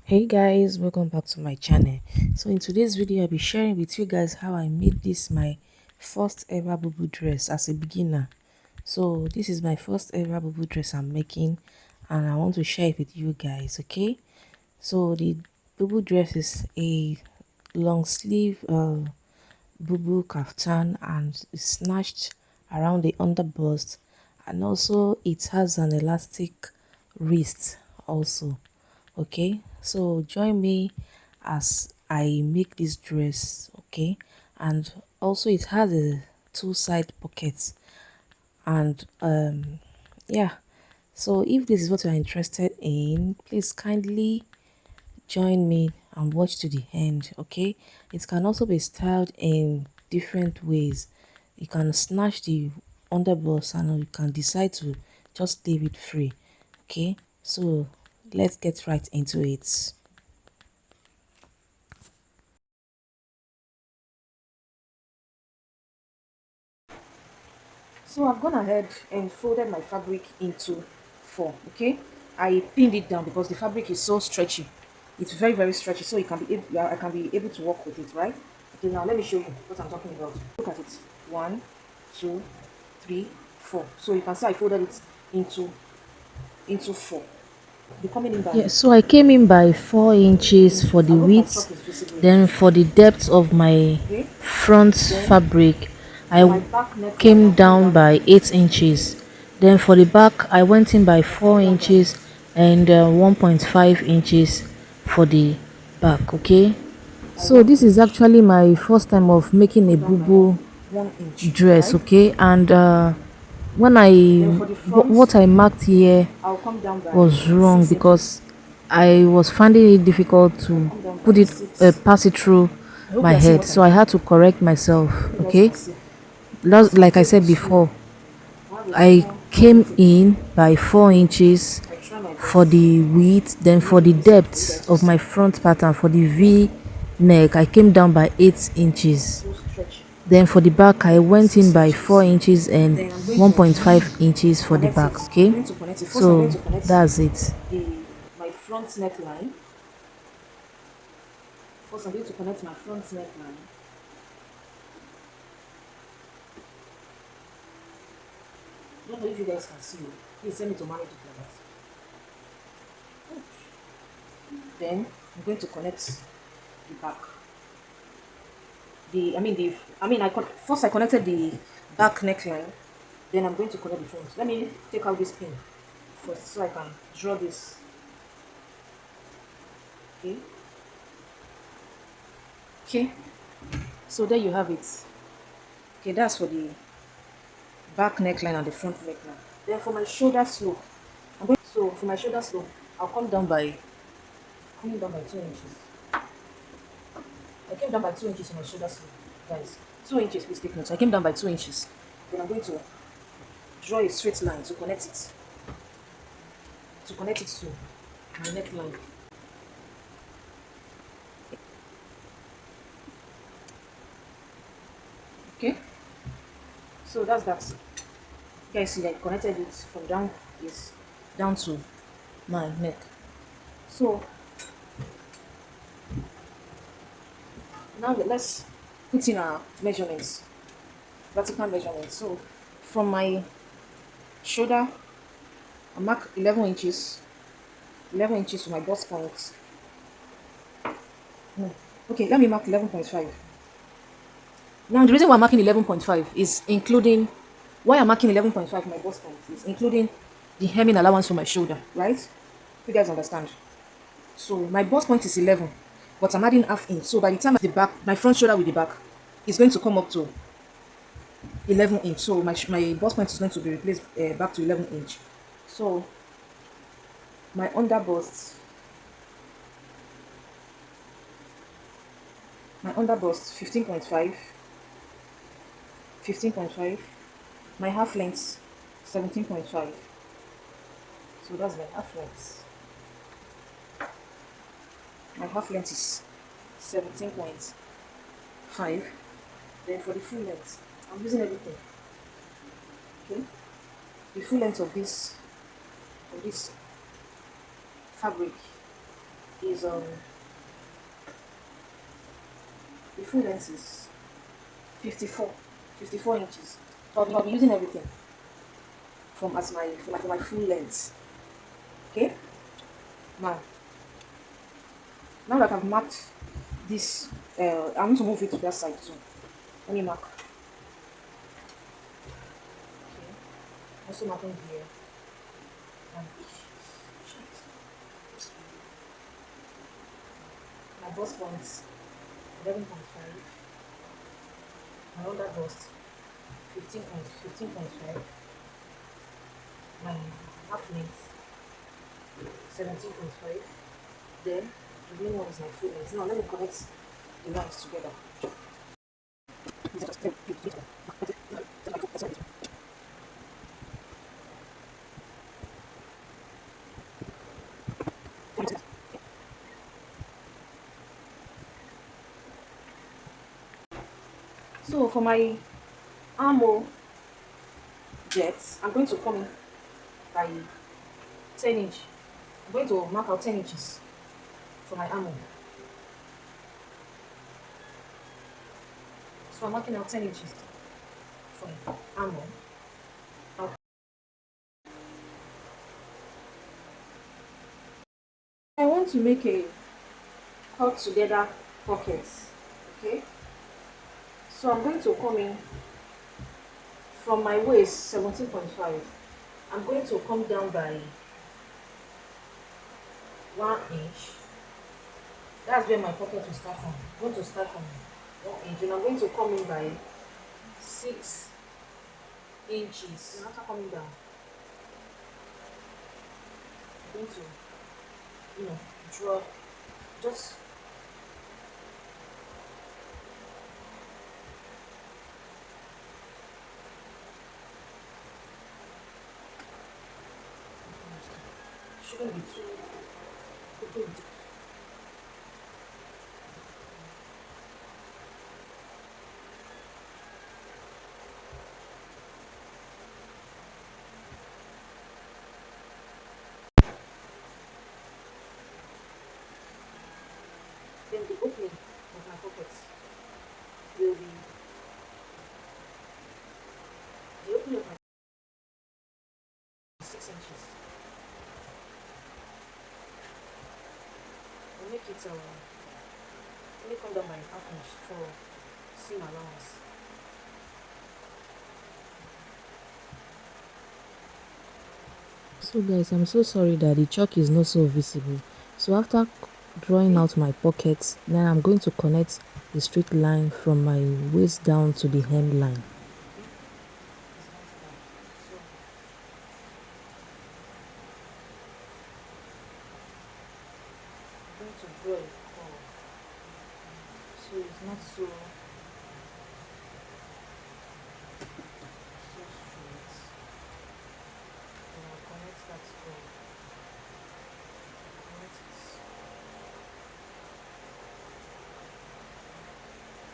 Hey guys, welcome back to my channel. So in today's video I'll be sharing with you guys how I made this my first ever bubu dress as a beginner. So this is my first ever bubu dress I'm making and I want to share it with you guys. Okay, so the bubu dress is a long sleeve bubu kaftan and it's snatched around the underbust, and also it has an elastic wrist also. Okay, so join me as I make this dress. Okay, and also it has a two side pockets, and yeah, so if this is what you're interested in, please kindly join me and watch to the end. Okay, it can also be styled in different ways. You can snatch the underbust and you can decide to just leave it free. Okay, so let's get right into it. So I've gone ahead and folded my fabric into four. Okay, I pinned it down because the fabric is so stretchy. It's very stretchy, so I can be able to work with it, right? Okay, now let me show you what I'm talking about. Look at it. One, two, three, four. So you can see I folded it into four. Becoming in by, yeah, so I came in by 4 inches for the width, then for the depth of my front fabric I came down by 8 inches, then for the back I went in by 4 inches and 1.5 inches for the back. Okay, so this is actually my first time of making a bubu dress. Okay, and when what I marked here was wrong because I was finding it difficult to pass it through my head, so I had to correct myself. Okay, like I said before, I came in by 4 inches for the width, then for the depth of my front pattern for the V neck I came down by 8 inches, then for the back I went in by 4 inches and 1.5 inches for the back. Okay, so that's it. My front neckline. First, I'm going to connect my front neckline. I don't know if you guys can see it. Please send me to manage it like that. Then I'm going to connect the back. First I connected the back neckline. Then I'm going to connect the front. Let me take out this pin first so I can draw this. Okay. Okay. So there you have it. Okay, that's for the back neckline and the front neckline. Then for my shoulder slope, for my shoulder slope, I'll come down by coming down by 2 inches. I came down by 2 inches on my shoulder slope, guys. 2 inches, please take note. I came down by 2 inches. Then I'm going to draw a straight line to connect it to my neckline. Okay, so that's that. You guys see I connected it from down to my neck. So now let's put in our measurements, vertical measurements. So from my shoulder, I mark 11 inches, 11 inches for my bust point. No, okay, let me mark 11.5. Now the reason why I'm marking 11.5 is including, why I'm marking 11.5 for my bust point is including the hemming allowance for my shoulder, right? You guys understand? So my bust point is 11, but I'm adding half inch. So by the time the back, my front shoulder with the back is going to come up to 11 inch. So my bust point is going to be replaced back to 11 inch. So my under bust, 15.5, 15.5. My half length 17.5. So that's my half length. My half length is 17.5. Then for the full length, I'm using everything. Okay, the full length of this fabric is the full length is 54, 54 inches. So I'll be using everything from as my for my full length. Okay. Now, now that I've marked this, I want to move it to that side too. Let me mark. Okay. Also marking here and my bust points 11.5. My under bust 15.5. My half length 17.5. Then the main one is my full length. Now let me connect the lines together. So for my armhole depth, I'm going to come in by 10 inch. I'm going to mark out 10 inches for my armhole. So I'm marking out 10 inches for my armhole. Now, I want to make a cut together pocket. Okay. So I'm going to come in from my waist 17.5. I'm going to come down by 1 inch. That's where my pocket will start from. I'm going to start from 1 inch and I'm going to come in by 6 inches. And after coming down, I'm going to, draw just shouldn't be too. Then the opening of my pocket will be the opening of my 6 inches. I'll make it let me come down by half inch for seam allowance. So guys, I'm so sorry that the chalk is not so visible. So after drawing out my pockets, then I'm going to connect the straight line from my waist down to the hemline. I'm going to draw a curve so it's not so straight. Then I'll connect that curve. Connect it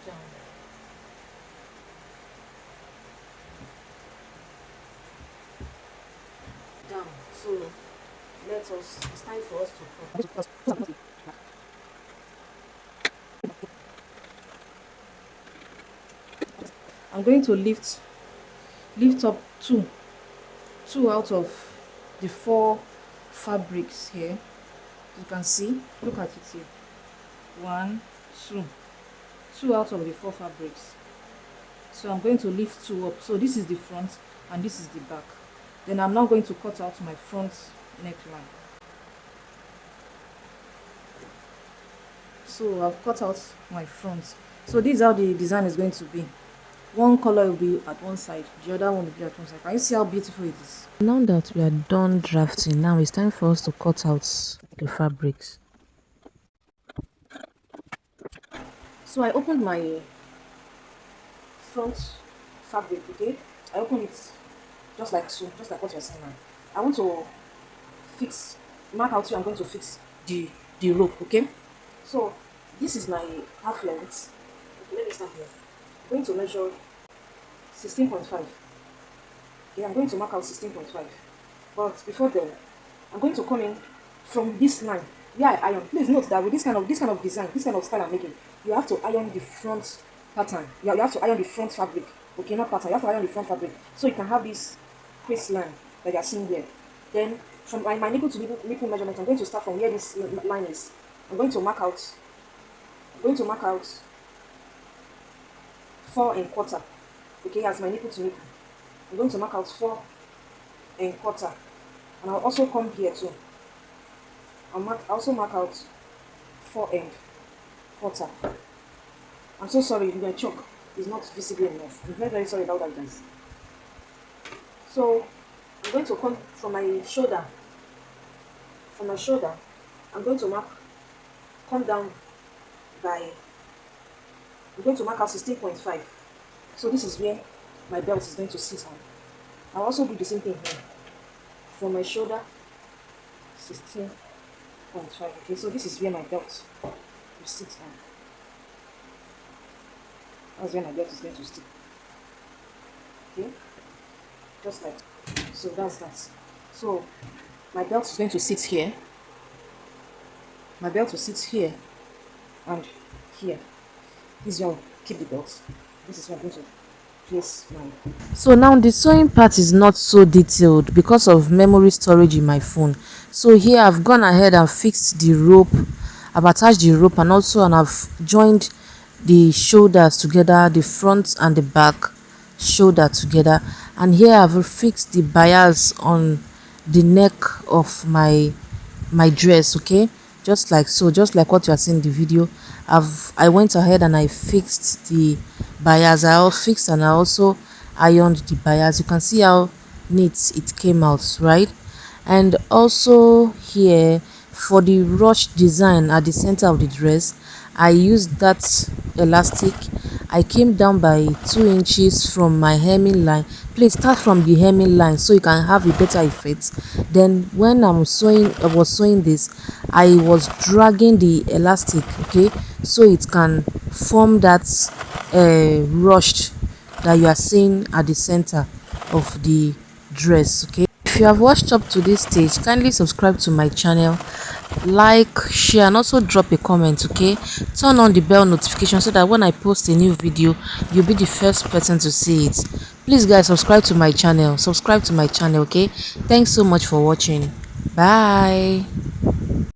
down. Down. So it's time for us to cut. I'm going to lift up two out of the four fabrics here. You can see, look at it here. One, two out of the four fabrics. So I'm going to lift two up. So this is the front and this is the back. Then I'm now going to cut out my front neckline. So I've cut out my front. So this is how the design is going to be. One color will be at one side, the other one will be at one side. Can you see how beautiful it is? Now that we are done drafting, now it's time for us to cut out the fabrics. So I opened my front fabric, okay? I opened it just like so, just like what you're seeing now. I want to mark out here, I'm going to fix the rope, okay? So this is my half length. Okay, let me start here. I'm going to measure 16.5. Okay, I'm going to mark out 16.5. But before then, I'm going to come in from this line. Yeah, I iron. Please note that with this kind of design, this kind of style I'm making, you have to iron the front pattern. You have to iron the front fabric. Okay, not pattern. You have to iron the front fabric so you can have this waistline that you're seeing there. Then from my nipple to nipple measurement, I'm going to start from where this line is. I'm going to mark out. I'm going to mark out 4 and 1/4. Okay, as my nipple to nipple. I'm going to mark out 4 and 1/4, and I'll also come here too. I also mark out 4 and 1/4. I'm so sorry, the chalk is not visible enough. I'm very, very sorry about that, guys. So I'm going to come from my shoulder. From my shoulder, I'm going to come down by, I'm going to mark out 16.5. So this is where my belt is going to sit on. I'll also do the same thing here. From my shoulder, 16.5. Okay, so this is where my belt will sit on. That's where my belt is going to stick. Okay, just like so. That's that. So my belt is going to sit here. My belt will sit here and here. This is where I'll keep the belt. This is where I'm going to place my. So now the sewing part is not so detailed because of memory storage in my phone. So here I've gone ahead and fixed the rope. I've attached the rope and I've joined the shoulders together, the front and the back shoulder together. And here I've fixed the bias on the neck of my dress. Okay, just like so, just like what you are seeing in the video. I went ahead and I fixed the bias. I also fixed and I also ironed the bias. You can see how neat it came out, right? And also here for the rush design at the center of the dress, I used that elastic. I came down by 2 inches from my hemming line. Please start from the hemming line so you can have a better effect. Then when I was sewing this, I was dragging the elastic, okay, so it can form that rushed that you are seeing at the center of the dress. Okay, if you have watched up to this stage, kindly subscribe to my channel, like, share, and also drop a comment. Okay, turn on the bell notification so that when I post a new video, you'll be the first person to see it. Please guys, subscribe to my channel, okay. Thanks so much for watching. Bye.